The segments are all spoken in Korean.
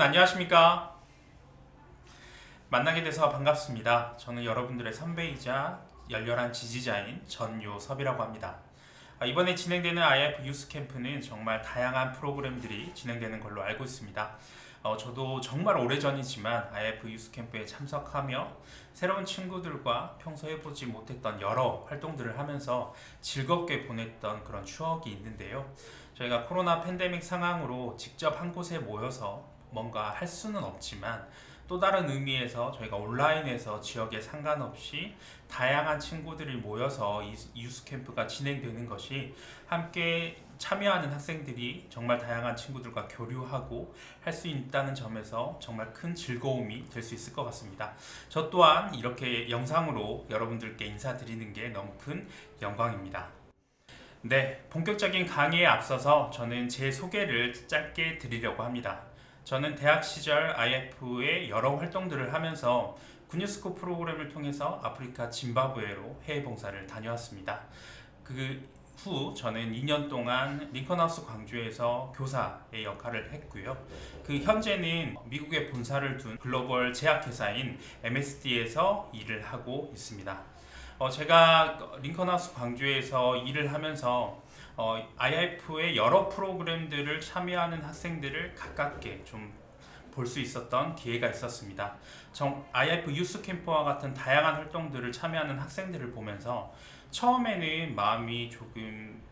안녕하십니까? 만나게 돼서 반갑습니다. 저는 여러분들의 선배이자 열렬한 지지자인 전요섭이라고 합니다. 이번에 진행되는 IF 유스 캠프는 정말 다양한 프로그램들이 진행되는 걸로 알고 있습니다. 저도 정말 오래전이지만 IF 유스 캠프에 참석하며 새로운 친구들과 평소 해보지 못했던 여러 활동들을 하면서 즐겁게 보냈던 그런 추억이 있는데요. 저희가 코로나 팬데믹 상황으로 직접 한 곳에 모여서 뭔가 할 수는 없지만 또 다른 의미에서 저희가 온라인에서 지역에 상관없이 다양한 친구들이 모여서 이 유스 캠프가 진행되는 것이 함께 참여하는 학생들이 정말 다양한 친구들과 교류하고 할 수 있다는 점에서 정말 큰 즐거움이 될 수 있을 것 같습니다. 저 또한 이렇게 영상으로 여러분들께 인사드리는 게 너무 큰 영광입니다. 네, 본격적인 강의에 앞서서 저는 제 소개를 짧게 드리려고 합니다. 저는 대학 시절 IF의 여러 활동들을 하면서 군유스코 프로그램을 통해서 아프리카 짐바브웨로 해외 봉사를 다녀왔습니다. 그 후 저는 2년 동안 링컨하우스 광주에서 교사의 역할을 했고요. 그 현재는 미국에 본사를 둔 글로벌 제약회사인 MSD에서 일을 하고 있습니다. 제가 링컨하우스 광주에서 일을 하면서 IF의 여러 프로그램들을 참여하는 학생들을 가깝게 좀 볼 수 있었던 기회가 있었습니다. IF 유스 캠프와 같은 다양한 활동들을 참여하는 학생들을 보면서 처음에는 마음이 조금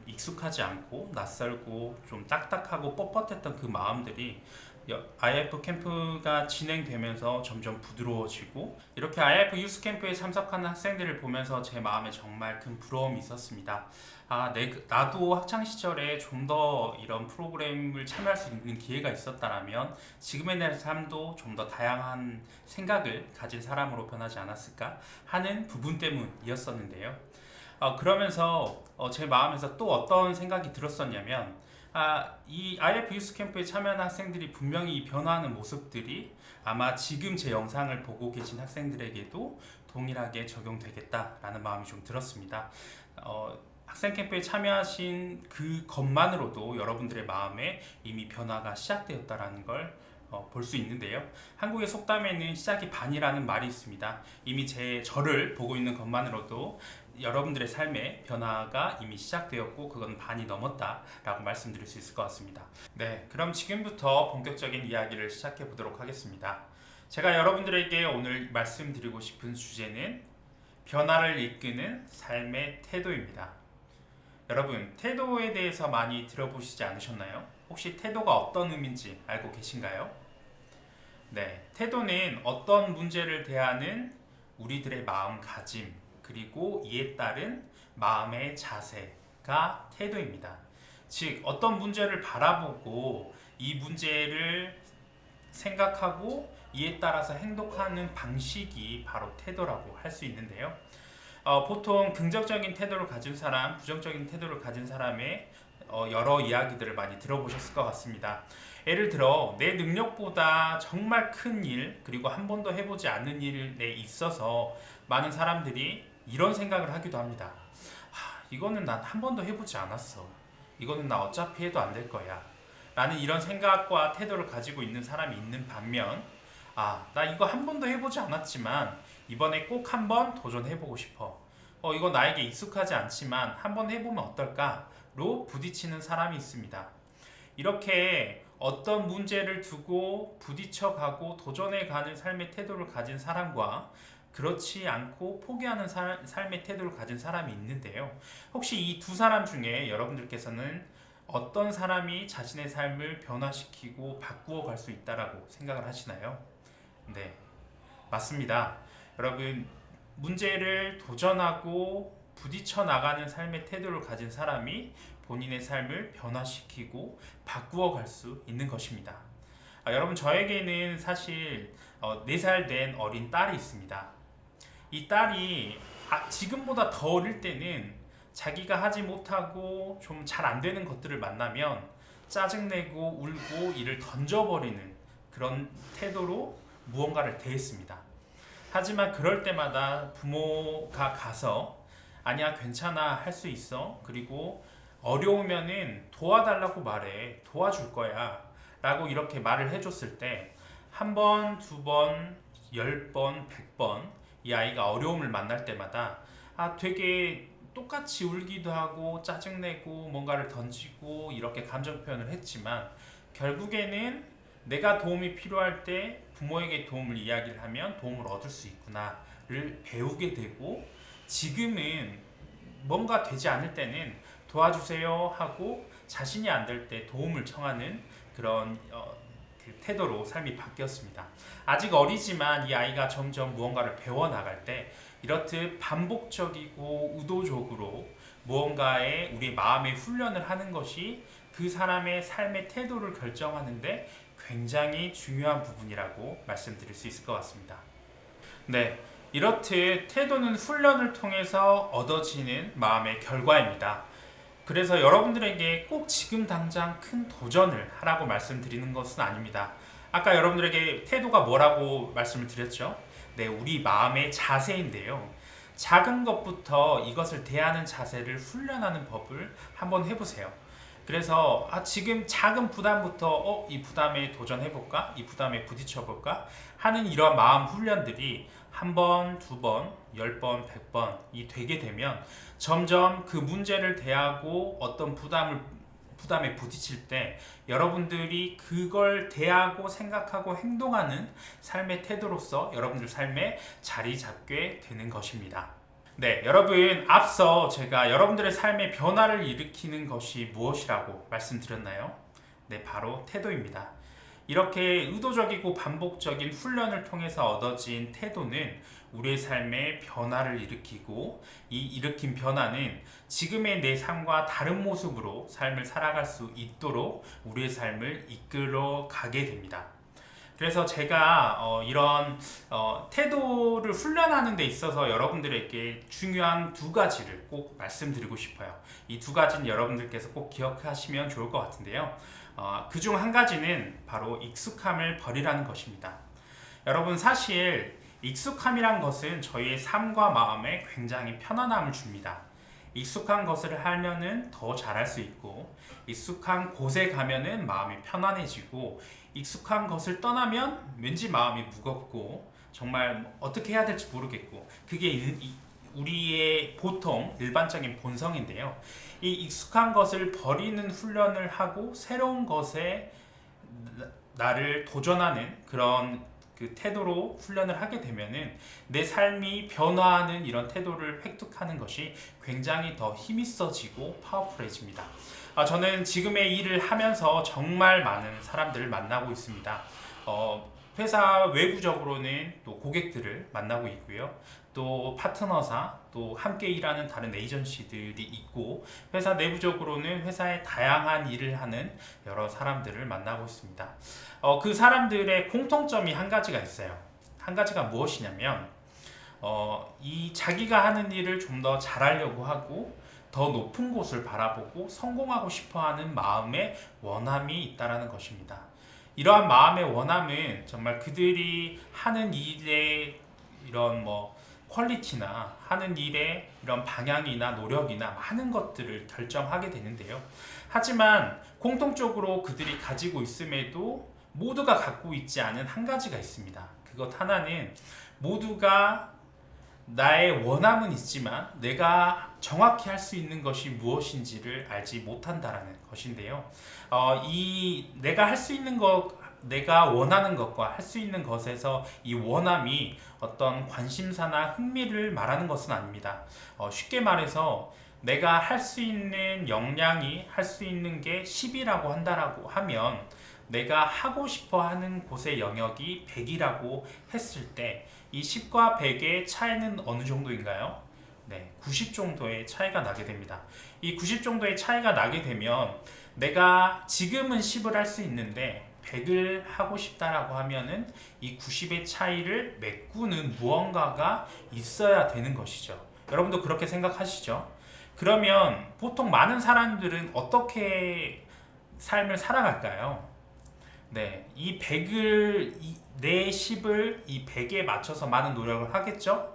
익숙하지 않고 낯설고 좀 딱딱하고 뻣뻣했던 그 마음들이 IF 캠프가 진행되면서 점점 부드러워지고 이렇게 IF 유스 캠프에 참석하는 학생들을 보면서 제 마음에 정말 큰 부러움이 있었습니다. 나도 학창 시절에 좀 더 이런 프로그램을 참여할 수 있는 기회가 있었다면 지금의 내 삶도 좀 더 다양한 생각을 가진 사람으로 변하지 않았을까 하는 부분 때문이었었는데요. 그러면서 제 마음에서 또 어떤 생각이 들었었냐면 이 IF 유스 캠프에 참여하는 학생들이 분명히 변화하는 모습들이 아마 지금 제 영상을 보고 계신 학생들에게도 동일하게 적용되겠다라는 마음이 좀 들었습니다. 학생 캠프에 참여하신 그 것만으로도 여러분들의 마음에 이미 변화가 시작되었다라는 걸 볼 수 있는데요. 한국의 속담에는 시작이 반이라는 말이 있습니다. 이미 저를 보고 있는 것만으로도 여러분들의 삶의 변화가 이미 시작되었고 그건 반이 넘었다라고 말씀드릴 수 있을 것 같습니다. 네, 그럼 지금부터 본격적인 이야기를 시작해 보도록 하겠습니다. 제가 여러분들에게 오늘 말씀드리고 싶은 주제는 변화를 이끄는 삶의 태도입니다. 여러분, 태도에 대해서 많이 들어보시지 않으셨나요? 혹시 태도가 어떤 의미인지 알고 계신가요? 네, 태도는 어떤 문제를 대하는 우리들의 마음가짐 그리고 이에 따른 마음의 자세가 태도입니다. 즉, 어떤 문제를 바라보고 이 문제를 생각하고 이에 따라서 행동하는 방식이 바로 태도라고 할 수 있는데요. 보통 긍정적인 태도를 가진 사람, 부정적인 태도를 가진 사람의 여러 이야기들을 많이 들어보셨을 것 같습니다. 예를 들어 내 능력보다 정말 큰 일 그리고 한 번도 해보지 않는 일에 있어서 많은 사람들이 이런 생각을 하기도 합니다. 이거는 난 한 번도 해보지 않았어. 이거는 나 어차피 해도 안 될 거야. 라는 이런 생각과 태도를 가지고 있는 사람이 있는 반면 나 이거 한 번도 해보지 않았지만 이번에 꼭 한번 도전해보고 싶어. 이거 나에게 익숙하지 않지만 한번 해보면 어떨까로 부딪히는 사람이 있습니다. 이렇게 어떤 문제를 두고 부딪혀가고 도전해가는 삶의 태도를 가진 사람과 그렇지 않고 포기하는 삶의 태도를 가진 사람이 있는데요. 혹시 이 두 사람 중에 여러분들께서는 어떤 사람이 자신의 삶을 변화시키고 바꾸어 갈 수 있다라고 생각을 하시나요? 네, 맞습니다. 여러분, 문제를 도전하고 부딪혀 나가는 삶의 태도를 가진 사람이 본인의 삶을 변화시키고 바꾸어 갈 수 있는 것입니다. 여러분, 저에게는 사실 4살 된 어린 딸이 있습니다. 이 딸이 지금보다 더 어릴 때는 자기가 하지 못하고 좀 잘 안 되는 것들을 만나면 짜증내고 울고 이를 던져버리는 그런 태도로 무언가를 대했습니다. 하지만 그럴 때마다 부모가 가서 아니야, 괜찮아, 할 수 있어, 그리고 어려우면은 도와달라고 말해, 도와줄 거야 라고 이렇게 말을 해줬을 때 한 번, 두 번, 10번, 100번 이 아이가 어려움을 만날 때마다 되게 똑같이 울기도 하고 짜증내고 뭔가를 던지고 이렇게 감정 표현을 했지만 결국에는 내가 도움이 필요할 때 부모에게 도움을 이야기를 하면 도움을 얻을 수 있구나를 배우게 되고, 지금은 뭔가 되지 않을 때는 도와주세요 하고 자신이 안 될 때 도움을 청하는 그런 그 태도로 삶이 바뀌었습니다. 아직 어리지만 이 아이가 점점 무언가를 배워나갈 때 이렇듯 반복적이고 의도적으로 무언가에 우리 마음의 훈련을 하는 것이 그 사람의 삶의 태도를 결정하는데 굉장히 중요한 부분이라고 말씀드릴 수 있을 것 같습니다. 네, 이렇듯 태도는 훈련을 통해서 얻어지는 마음의 결과입니다. 그래서 여러분들에게 꼭 지금 당장 큰 도전을 하라고 말씀드리는 것은 아닙니다. 아까 여러분들에게 태도가 뭐라고 말씀을 드렸죠? 네, 우리 마음의 자세인데요. 작은 것부터 이것을 대하는 자세를 훈련하는 법을 한번 해보세요. 그래서 지금 작은 부담부터 이 부담에 도전해볼까? 이 부담에 부딪혀볼까? 하는 이런 마음 훈련들이 한 번, 두 번, 10번, 100번이 되게 되면 점점 그 문제를 대하고 어떤 부담에 부딪힐 때 여러분들이 그걸 대하고 생각하고 행동하는 삶의 태도로서 여러분들 삶에 자리 잡게 되는 것입니다. 네, 여러분, 앞서 제가 여러분들의 삶에 변화를 일으키는 것이 무엇이라고 말씀드렸나요? 네, 바로 태도입니다. 이렇게 의도적이고 반복적인 훈련을 통해서 얻어진 태도는 우리의 삶에 변화를 일으키고, 이 일으킨 변화는 지금의 내 삶과 다른 모습으로 삶을 살아갈 수 있도록 우리의 삶을 이끌어 가게 됩니다. 그래서 제가 이런 태도를 훈련하는 데 있어서 여러분들에게 중요한 두 가지를 꼭 말씀드리고 싶어요. 이 두 가지는 여러분들께서 꼭 기억하시면 좋을 것 같은데요. 그중 한 가지는 바로 익숙함을 버리라는 것입니다. 여러분, 사실 익숙함이란 것은 저희의 삶과 마음에 굉장히 편안함을 줍니다. 익숙한 것을 하면은 더 잘할 수 있고, 익숙한 곳에 가면은 마음이 편안해지고, 익숙한 것을 떠나면 왠지 마음이 무겁고 정말 어떻게 해야 될지 모르겠고, 그게 우리의 보통 일반적인 본성인데요. 이 익숙한 것을 버리는 훈련을 하고 새로운 것에 나를 도전하는 그런 그 태도로 훈련을 하게 되면은 내 삶이 변화하는 이런 태도를 획득하는 것이 굉장히 더 힘있어지고 파워풀해집니다. 저는 지금의 일을 하면서 정말 많은 사람들을 만나고 있습니다. 회사 외부적으로는 또 고객들을 만나고 있고요. 또 파트너사, 또 함께 일하는 다른 에이전시들이 있고, 회사 내부적으로는 회사의 다양한 일을 하는 여러 사람들을 만나고 있습니다. 그 사람들의 공통점이 한 가지가 있어요. 한 가지가 무엇이냐면 이 자기가 하는 일을 좀 더 잘하려고 하고 더 높은 곳을 바라보고 성공하고 싶어하는 마음의 원함이 있다는 것입니다. 이러한 마음의 원함은 정말 그들이 하는 일의 이런 퀄리티나 하는 일의 이런 방향이나 노력이나 많은 것들을 결정하게 되는데요. 하지만 공통적으로 그들이 가지고 있음에도 모두가 갖고 있지 않은 한 가지가 있습니다. 그것 하나는 모두가 나의 원함은 있지만 내가 정확히 할 수 있는 것이 무엇인지를 알지 못한다라는 것인데요. 이 내가 할 수 있는 것, 내가 원하는 것과 할 수 있는 것에서 이 원함이 어떤 관심사나 흥미를 말하는 것은 아닙니다. 쉽게 말해서 내가 할 수 있는 역량이 할 수 있는 게 10이라고 한다라고 하면 내가 하고 싶어 하는 곳의 영역이 100이라고 했을 때 이 10과 100의 차이는 어느 정도인가요? 네, 90 정도의 차이가 나게 됩니다. 이 90 정도의 차이가 나게 되면 내가 지금은 10을 할 수 있는데 100을 하고 싶다라고 하면은 이 90의 차이를 메꾸는 무언가가 있어야 되는 것이죠. 여러분도 그렇게 생각하시죠? 그러면 보통 많은 사람들은 어떻게 삶을 살아갈까요? 네, 이 100을 내 10을 이 100에 맞춰서 많은 노력을 하겠죠?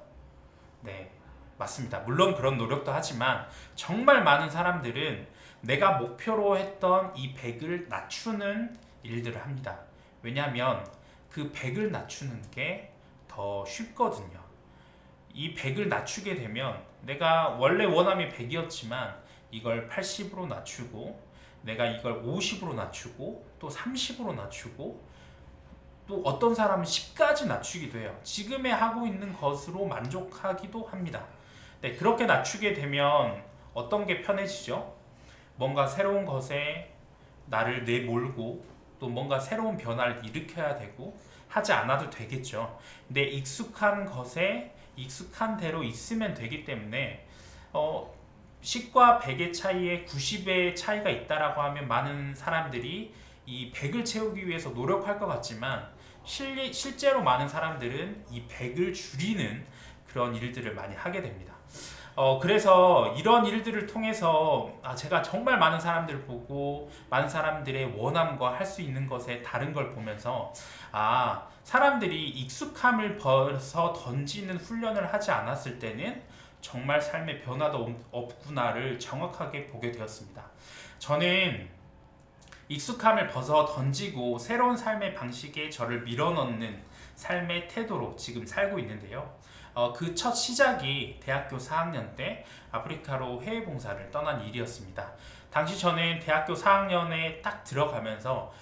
네, 맞습니다. 물론 그런 노력도 하지만 정말 많은 사람들은 내가 목표로 했던 이 100을 낮추는 일들을 합니다. 왜냐하면 그 100을 낮추는 게 더 쉽거든요. 이 100을 낮추게 되면 내가 원래 원함이 100이었지만 이걸 80으로 낮추고 내가 이걸 50으로 낮추고 또 30으로 낮추고 또 어떤 사람은 10까지 낮추기도 해요. 지금에 하고 있는 것으로 만족하기도 합니다. 네, 그렇게 낮추게 되면 어떤 게 편해지죠? 뭔가 새로운 것에 나를 내몰고 또 뭔가 새로운 변화를 일으켜야 되고 하지 않아도 되겠죠. 근데 익숙한 것에 익숙한 대로 있으면 되기 때문에 10과 100의 차이에 90의 차이가 있다라고 하면 많은 사람들이 이 100을 채우기 위해서 노력할 것 같지만 실제로 많은 사람들은 이 100을 줄이는 그런 일들을 많이 하게 됩니다. 그래서 이런 일들을 통해서 제가 정말 많은 사람들을 보고 많은 사람들의 원함과 할 수 있는 것에 다른 걸 보면서 사람들이 익숙함을 벗어 던지는 훈련을 하지 않았을 때는 정말 삶의 변화도 없구나를 정확하게 보게 되었습니다. 저는 익숙함을 벗어 던지고 새로운 삶의 방식에 저를 밀어넣는 삶의 태도로 지금 살고 있는데요. 그 첫 시작이 대학교 4학년 때 아프리카로 해외 봉사를 떠난 일이었습니다. 당시 저는 대학교 4학년에 딱 들어가면서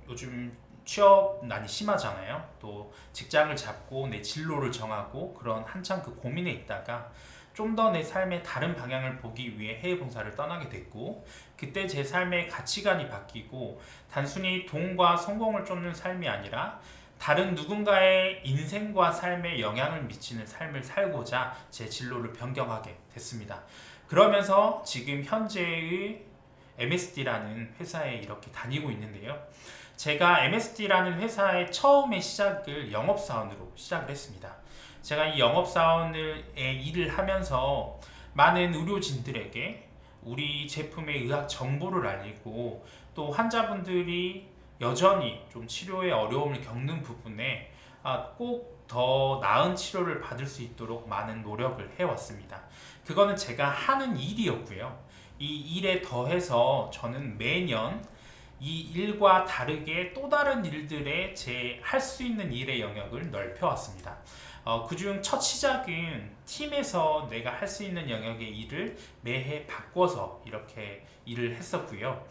요즘 취업난이 심하잖아요. 또 직장을 잡고 내 진로를 정하고 그런 한참 그 고민에 있다가 좀 더 내 삶의 다른 방향을 보기 위해 해외 봉사를 떠나게 됐고 그때 제 삶의 가치관이 바뀌고 단순히 돈과 성공을 쫓는 삶이 아니라 다른 누군가의 인생과 삶에 영향을 미치는 삶을 살고자 제 진로를 변경하게 됐습니다. 그러면서 지금 현재의 MSD라는 회사에 이렇게 다니고 있는데요. 제가 MSD라는 회사의 처음의 시작을 영업사원으로 시작을 했습니다. 제가 이 영업사원의 일을 하면서 많은 의료진들에게 우리 제품의 의학 정보를 알리고 또 환자분들이 여전히 좀 치료에 어려움을 겪는 부분에 꼭 더 나은 치료를 받을 수 있도록 많은 노력을 해왔습니다. 그거는 제가 하는 일이었고요. 이 일에 더해서 저는 매년 이 일과 다르게 또 다른 일들에 제 할 수 있는 일의 영역을 넓혀왔습니다. 그중 첫 시작은 팀에서 내가 할 수 있는 영역의 일을 매해 바꿔서 이렇게 일을 했었고요.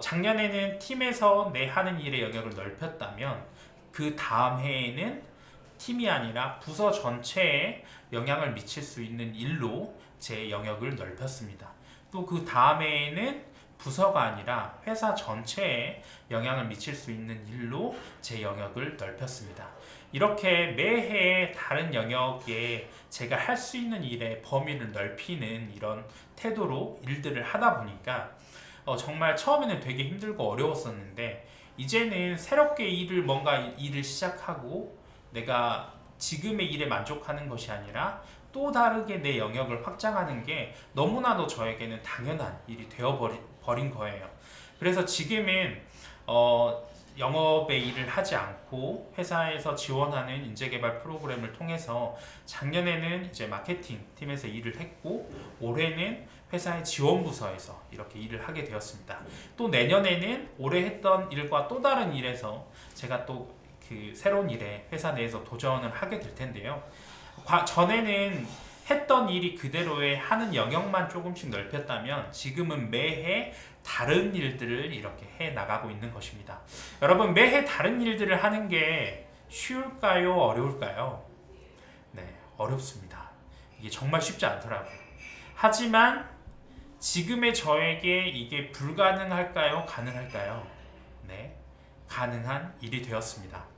작년에는 팀에서 내 하는 일의 영역을 넓혔다면 그 다음 해에는 팀이 아니라 부서 전체에 영향을 미칠 수 있는 일로 제 영역을 넓혔습니다. 또 그 다음 해에는 부서가 아니라 회사 전체에 영향을 미칠 수 있는 일로 제 영역을 넓혔습니다. 이렇게 매해 다른 영역에 제가 할 수 있는 일의 범위를 넓히는 이런 태도로 일들을 하다 보니까 정말 처음에는 되게 힘들고 어려웠었는데 이제는 새롭게 뭔가 일을 시작하고 내가 지금의 일에 만족하는 것이 아니라 또 다르게 내 영역을 확장하는 게 너무나도 저에게는 당연한 일이 되어버린 거예요. 그래서 지금은 영업의 일을 하지 않고 회사에서 지원하는 인재개발 프로그램을 통해서 작년에는 이제 마케팅 팀에서 일을 했고 올해는 회사의 지원부서에서 이렇게 일을 하게 되었습니다. 또 내년에는 올해 했던 일과 또 다른 일에서 제가 또 그 새로운 일에 회사 내에서 도전을 하게 될 텐데요. 전에는 했던 일이 그대로의 하는 영역만 조금씩 넓혔다면 지금은 매해 다른 일들을 이렇게 해 나가고 있는 것입니다. 여러분, 매해 다른 일들을 하는 게 쉬울까요? 어려울까요? 네, 어렵습니다. 이게 정말 쉽지 않더라고요. 하지만 지금의 저에게 이게 불가능할까요? 가능할까요? 네, 가능한 일이 되었습니다.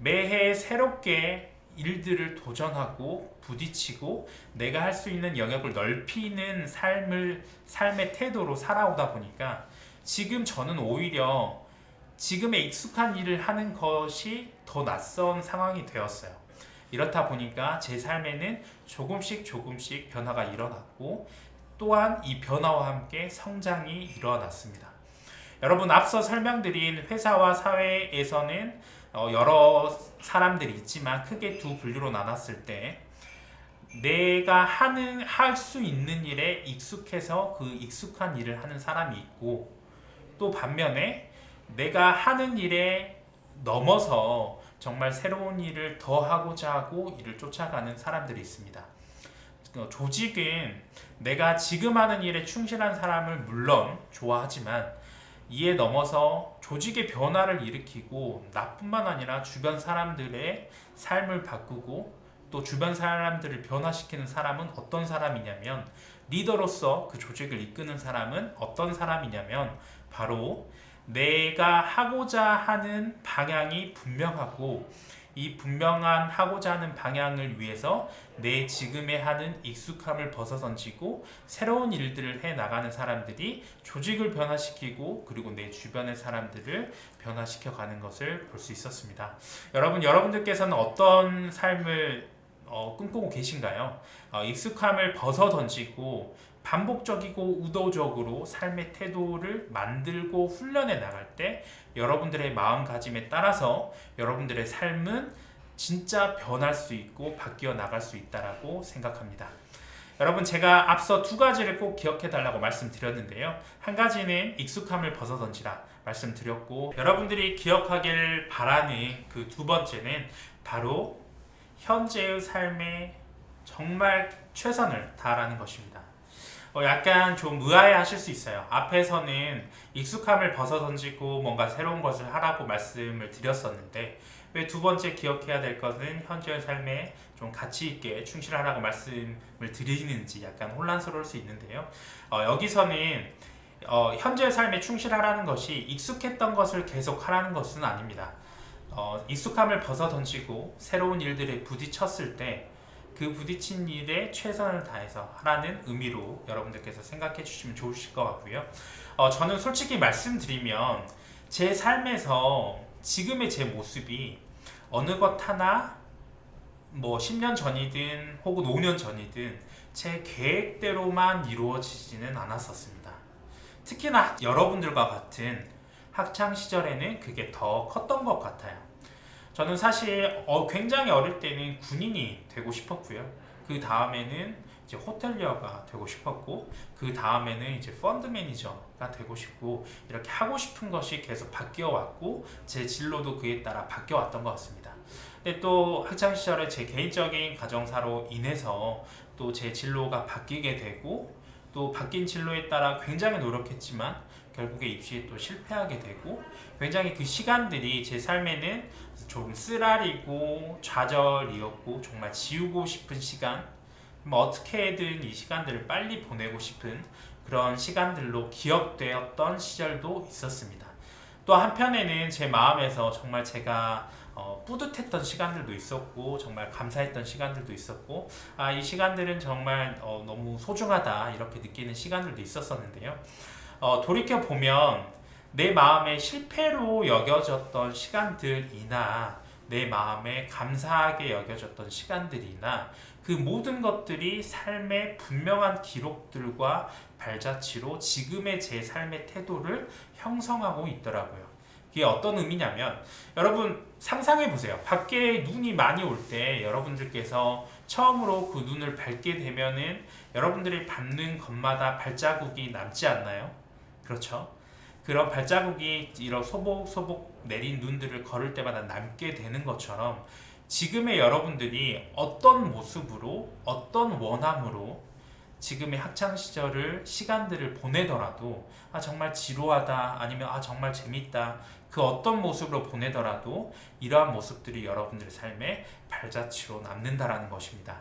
매해 새롭게 일들을 도전하고 부딪히고 내가 할 수 있는 영역을 넓히는 삶의 태도로 살아오다 보니까 지금 저는 오히려 지금의 익숙한 일을 하는 것이 더 낯선 상황이 되었어요. 이렇다 보니까 제 삶에는 조금씩 변화가 일어났고 또한 이 변화와 함께 성장이 일어났습니다. 여러분, 앞서 설명드린 회사와 사회에서는 여러 사람들이 있지만 크게 두 분류로 나눴을 때 내가 할 수 있는 일에 익숙해서 그 익숙한 일을 하는 사람이 있고 또 반면에 내가 하는 일에 넘어서 정말 새로운 일을 더 하고자 하고 이를 쫓아가는 사람들이 있습니다. 조직은 내가 지금 하는 일에 충실한 사람을 물론 좋아하지만 이에 넘어서 조직의 변화를 일으키고 나뿐만 아니라 주변 사람들의 삶을 바꾸고 또 주변 사람들을 변화시키는 사람은 어떤 사람이냐면, 리더로서 그 조직을 이끄는 사람은 어떤 사람이냐면 바로 내가 하고자 하는 방향이 분명하고 이 분명한 하고자 하는 방향을 위해서 내 지금에 하는 익숙함을 벗어던지고 새로운 일들을 해 나가는 사람들이 조직을 변화시키고 그리고 내 주변의 사람들을 변화시켜 가는 것을 볼 수 있었습니다. 여러분들께서는 어떤 삶을 꿈꾸고 계신가요? 익숙함을 벗어던지고 반복적이고 의도적으로 삶의 태도를 만들고 훈련해 나갈 때 여러분들의 마음가짐에 따라서 여러분들의 삶은 진짜 변할 수 있고 바뀌어 나갈 수 있다라고 생각합니다. 여러분, 제가 앞서 두 가지를 꼭 기억해 달라고 말씀드렸는데요. 한 가지는 익숙함을 벗어던지라 말씀드렸고, 여러분들이 기억하길 바라는 그 두 번째는 바로 현재의 삶에 정말 최선을 다하라는 것입니다. 약간 좀 의아해 하실 수 있어요. 앞에서는 익숙함을 벗어던지고 뭔가 새로운 것을 하라고 말씀을 드렸었는데 왜 두 번째 기억해야 될 것은 현재의 삶에 좀 가치 있게 충실하라고 말씀을 드리는지 약간 혼란스러울 수 있는데요. 여기서는 현재의 삶에 충실하라는 것이 익숙했던 것을 계속 하라는 것은 아닙니다. 익숙함을 벗어던지고 새로운 일들에 부딪혔을 때 그 부딪힌 일에 최선을 다해서 하라는 의미로 여러분들께서 생각해 주시면 좋으실 것 같고요. 저는 솔직히 말씀드리면 제 삶에서 지금의 제 모습이 어느 것 하나 뭐 10년 전이든 혹은 5년 전이든 제 계획대로만 이루어지지는 않았었습니다. 특히나 여러분들과 같은 학창 시절에는 그게 더 컸던 것 같아요. 저는 사실 굉장히 어릴 때는 군인이 되고 싶었고요. 그 다음에는 이제 호텔리어가 되고 싶었고, 그 다음에는 이제 펀드 매니저가 되고 싶고, 이렇게 하고 싶은 것이 계속 바뀌어 왔고 제 진로도 그에 따라 바뀌어 왔던 것 같습니다. 근데 또 학창 시절에 제 개인적인 가정사로 인해서 또 제 진로가 바뀌게 되고, 또 바뀐 진로에 따라 굉장히 노력했지만 결국에 입시에 또 실패하게 되고, 굉장히 그 시간들이 제 삶에는 좀 쓰라리고 좌절이었고 정말 지우고 싶은 시간, 어떻게든 이 시간들을 빨리 보내고 싶은 그런 시간들로 기억되었던 시절도 있었습니다. 또 한편에는 제 마음에서 정말 제가 뿌듯했던 시간들도 있었고 정말 감사했던 시간들도 있었고, 이 시간들은 정말 너무 소중하다 이렇게 느끼는 시간들도 있었었는데요. 돌이켜보면 내 마음에 실패로 여겨졌던 시간들이나 내 마음에 감사하게 여겨졌던 시간들이나 그 모든 것들이 삶의 분명한 기록들과 발자취로 지금의 제 삶의 태도를 형성하고 있더라고요. 이게 어떤 의미냐면, 여러분 상상해 보세요. 밖에 눈이 많이 올 때 여러분들께서 처음으로 그 눈을 밟게 되면은 여러분들이 밟는 것마다 발자국이 남지 않나요? 그렇죠? 그런 발자국이 이런 소복소복 내린 눈들을 걸을 때마다 남게 되는 것처럼 지금의 여러분들이 어떤 모습으로 어떤 원함으로 지금의 학창시절을 시간들을 보내더라도 정말 지루하다 아니면 정말 재밌다, 그 어떤 모습으로 보내더라도 이러한 모습들이 여러분들의 삶에 발자취로 남는다라는 것입니다.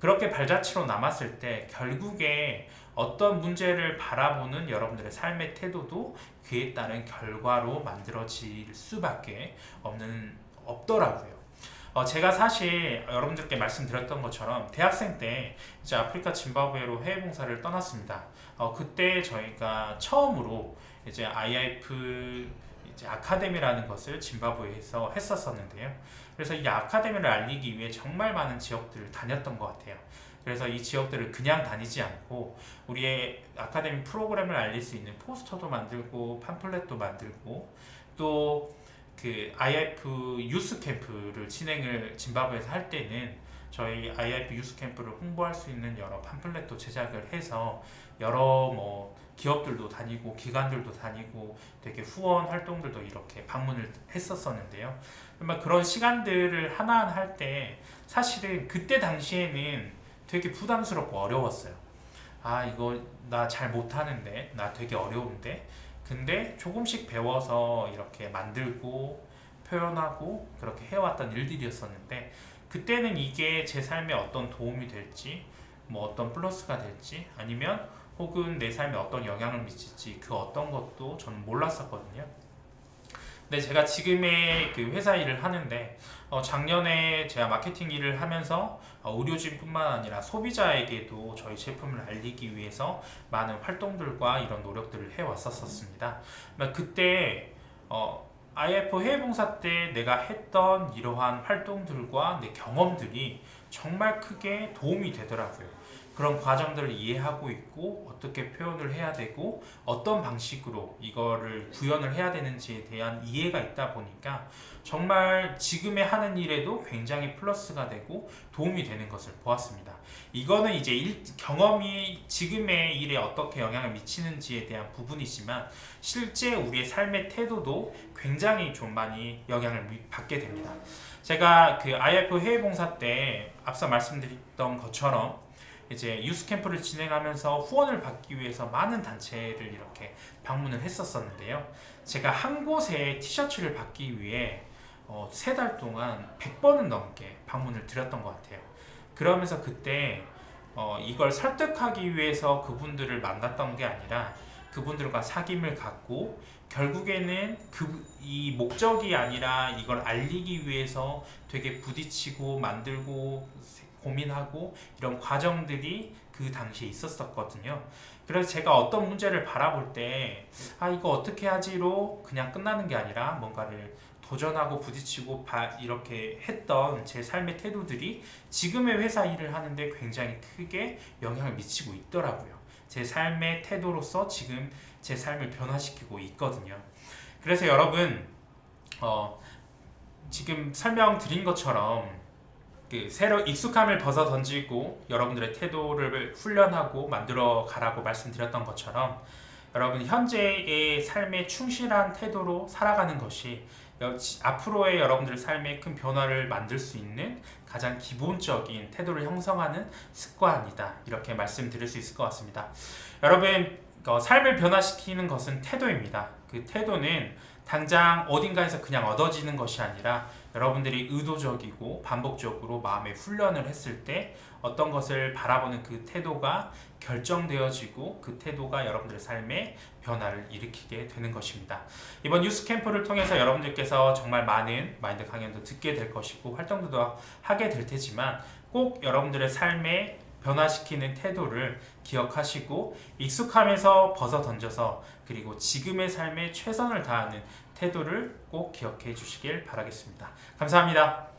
그렇게 발자취로 남았을 때 결국에 어떤 문제를 바라보는 여러분들의 삶의 태도도 그에 따른 결과로 만들어질 수밖에 없더라고요. 제가 사실 여러분들께 말씀드렸던 것처럼 대학생 때 이제 아프리카 짐바브웨로 해외 봉사를 떠났습니다. 그때 저희가 처음으로 이제 IIF 이제 아카데미라는 것을 짐바브웨에서 했었었는데요. 그래서 이 아카데미를 알리기 위해 정말 많은 지역들을 다녔던 것 같아요. 그래서 이 지역들을 그냥 다니지 않고 우리의 아카데미 프로그램을 알릴 수 있는 포스터도 만들고 팜플렛도 만들고, 또 그 IF 유스 캠프를 진행을 짐바브웨에서 할 때는 저희 IF 유스 캠프를 홍보할 수 있는 여러 팜플렛도 제작을 해서 여러 기업들도 다니고 기관들도 다니고 되게 후원 활동들도 이렇게 방문을 했었었는데요. 정말 그런 시간들을 하나하나 할 때 사실은 그때 당시에는 되게 부담스럽고 어려웠어요. 아, 이거 나 잘 못하는데, 나 되게 어려운데. 근데 조금씩 배워서 이렇게 만들고 표현하고 그렇게 해왔던 일들이었었는데, 그때는 이게 제 삶에 어떤 도움이 될지, 뭐 어떤 플러스가 될지, 아니면 혹은 내 삶에 어떤 영향을 미칠지, 그 어떤 것도 저는 몰랐었거든요. 근데 제가 지금의 그 회사 일을 하는데, 작년에 제가 마케팅 일을 하면서 의료진뿐만 아니라 소비자에게도 저희 제품을 알리기 위해서 많은 활동들과 이런 노력들을 해왔었습니다. 그때 IF 해외봉사 때 내가 했던 이러한 활동들과 내 경험들이 정말 크게 도움이 되더라고요. 그런 과정들을 이해하고 있고 어떻게 표현을 해야 되고 어떤 방식으로 이거를 구현을 해야 되는지에 대한 이해가 있다 보니까 정말 지금의 하는 일에도 굉장히 플러스가 되고 도움이 되는 것을 보았습니다. 이거는 이제 경험이 지금의 일에 어떻게 영향을 미치는지에 대한 부분이지만 실제 우리의 삶의 태도도 굉장히 좀 많이 영향을 받게 됩니다. 제가 그 IF 해외봉사 때 앞서 말씀드렸던 것처럼 이제 유스 캠프를 진행하면서 후원을 받기 위해서 많은 단체를 이렇게 방문을 했었는데요. 제가 한 곳에 티셔츠를 받기 위해 3달 동안 100번은 넘게 방문을 드렸던 것 같아요. 그러면서 그때 이걸 설득하기 위해서 그분들을 만났던 게 아니라 그분들과 사귐을 갖고 결국에는 이 목적이 아니라 이걸 알리기 위해서 되게 부딪히고 만들고 고민하고 이런 과정들이 그 당시에 있었거든요. 그래서 제가 어떤 문제를 바라볼 때 이거 어떻게 하지로 그냥 끝나는 게 아니라 뭔가를 도전하고 부딪히고 이렇게 했던 제 삶의 태도들이 지금의 회사 일을 하는데 굉장히 크게 영향을 미치고 있더라고요. 제 삶의 태도로서 지금 제 삶을 변화시키고 있거든요. 그래서 여러분 지금 설명드린 것처럼 새로 익숙함을 벗어 던지고 여러분들의 태도를 훈련하고 만들어 가라고 말씀드렸던 것처럼 여러분 현재의 삶에 충실한 태도로 살아가는 것이 앞으로의 여러분들의 삶에 큰 변화를 만들 수 있는 가장 기본적인 태도를 형성하는 습관이다. 이렇게 말씀드릴 수 있을 것 같습니다. 여러분 삶을 변화시키는 것은 태도입니다. 그 태도는 당장 어딘가에서 그냥 얻어지는 것이 아니라 여러분들이 의도적이고 반복적으로 마음의 훈련을 했을 때 어떤 것을 바라보는 그 태도가 결정되어지고 그 태도가 여러분들의 삶에 변화를 일으키게 되는 것입니다. 이번 유스 캠프를 통해서 여러분들께서 정말 많은 마인드 강연도 듣게 될 것이고 활동도 하게 될 테지만 꼭 여러분들의 삶에 변화시키는 태도를 기억하시고 익숙함에서 벗어 던져서 그리고 지금의 삶에 최선을 다하는 태도를 꼭 기억해 주시길 바라겠습니다. 감사합니다.